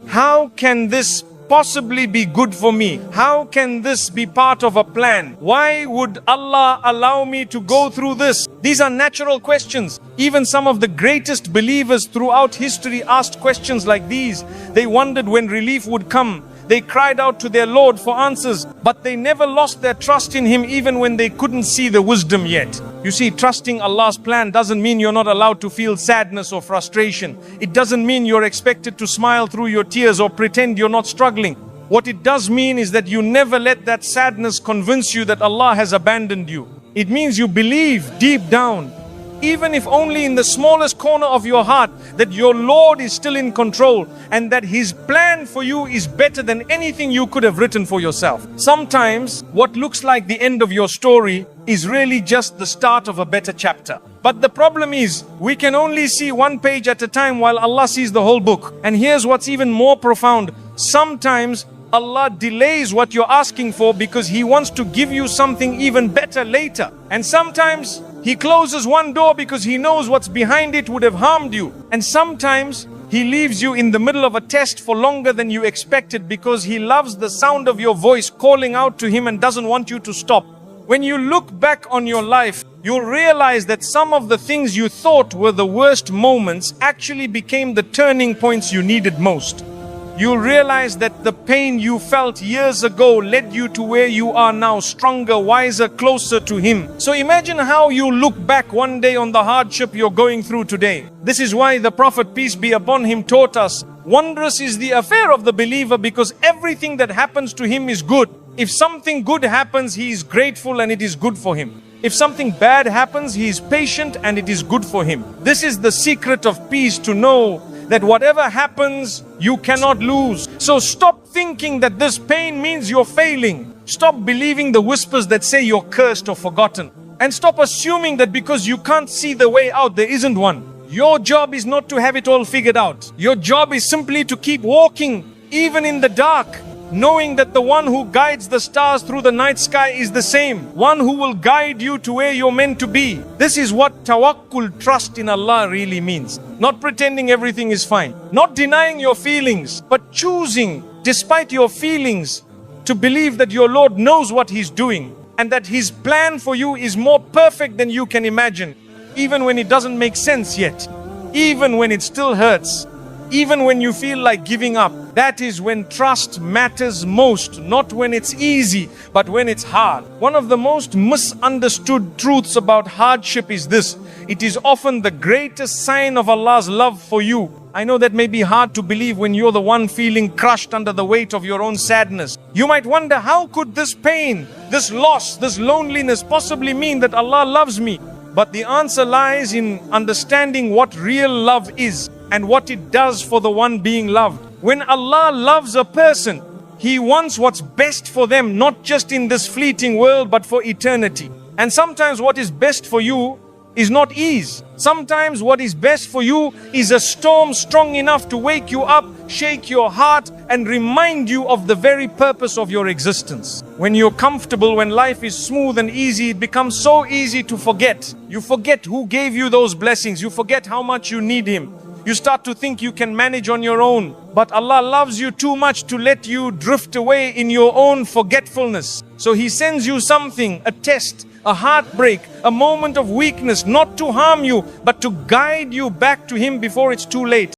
How can this possibly be good for me? How can this be part of a plan? Why would Allah allow me to go through this? These are natural questions. Even some of the greatest believers throughout history asked questions like these. They wondered when relief would come. They cried out to their Lord for answers, but they never lost their trust in Him even when they couldn't see the wisdom yet. You see, trusting Allah's plan doesn't mean you're not allowed to feel sadness or frustration. It doesn't mean you're expected to smile through your tears or pretend you're not struggling. What it does mean is that you never let that sadness convince you that Allah has abandoned you. It means you believe deep down, even if only in the smallest corner of your heart, that your Lord is still in control and that His plan for you is better than anything you could have written for yourself. Sometimes what looks like the end of your story is really just the start of a better chapter. But the problem is, we can only see one page at a time while Allah sees the whole book. And here's what's even more profound. Sometimes Allah delays what you're asking for because He wants to give you something even better later. And sometimes He closes one door because He knows what's behind it would have harmed you. And sometimes He leaves you in the middle of a test for longer than you expected because He loves the sound of your voice calling out to Him and doesn't want you to stop. When you look back on your life, you'll realize that some of the things you thought were the worst moments actually became the turning points you needed most. You'll realize that the pain you felt years ago led you to where you are now, stronger, wiser, closer to Him. So imagine how you look back one day on the hardship you're going through today. This is why the Prophet, peace be upon him, taught us, wondrous is the affair of the believer because everything that happens to him is good. If something good happens, he is grateful and it is good for him. If something bad happens, he is patient and it is good for him. This is the secret of peace, to know that whatever happens, you cannot lose. So stop thinking that this pain means you're failing. Stop believing the whispers that say you're cursed or forgotten. And stop assuming that because you can't see the way out, there isn't one. Your job is not to have it all figured out. Your job is simply to keep walking, even in the dark, knowing that the one who guides the stars through the night sky is the same, one who will guide you to where you're meant to be. This is what tawakkul, trust in Allah, really means. Not pretending everything is fine, not denying your feelings, but choosing, despite your feelings, to believe that your Lord knows what He's doing and that His plan for you is more perfect than you can imagine, even when it doesn't make sense yet, even when it still hurts, even when you feel like giving up. That is when trust matters most, not when it's easy, but when it's hard. One of the most misunderstood truths about hardship is this: it is often the greatest sign of Allah's love for you. I know that may be hard to believe when you're the one feeling crushed under the weight of your own sadness. You might wonder, how could this pain, this loss, this loneliness possibly mean that Allah loves me? But the answer lies in understanding what real love is and what it does for the one being loved. When Allah loves a person, He wants what's best for them, not just in this fleeting world, but for eternity. And sometimes what is best for you is not ease. Sometimes what is best for you is a storm strong enough to wake you up, shake your heart, and remind you of the very purpose of your existence. When you're comfortable, when life is smooth and easy, it becomes so easy to forget. You forget who gave you those blessings. You forget how much you need Him. You start to think you can manage on your own. But Allah loves you too much to let you drift away in your own forgetfulness. So He sends you something, a test, a heartbreak, a moment of weakness, not to harm you, but to guide you back to Him before it's too late.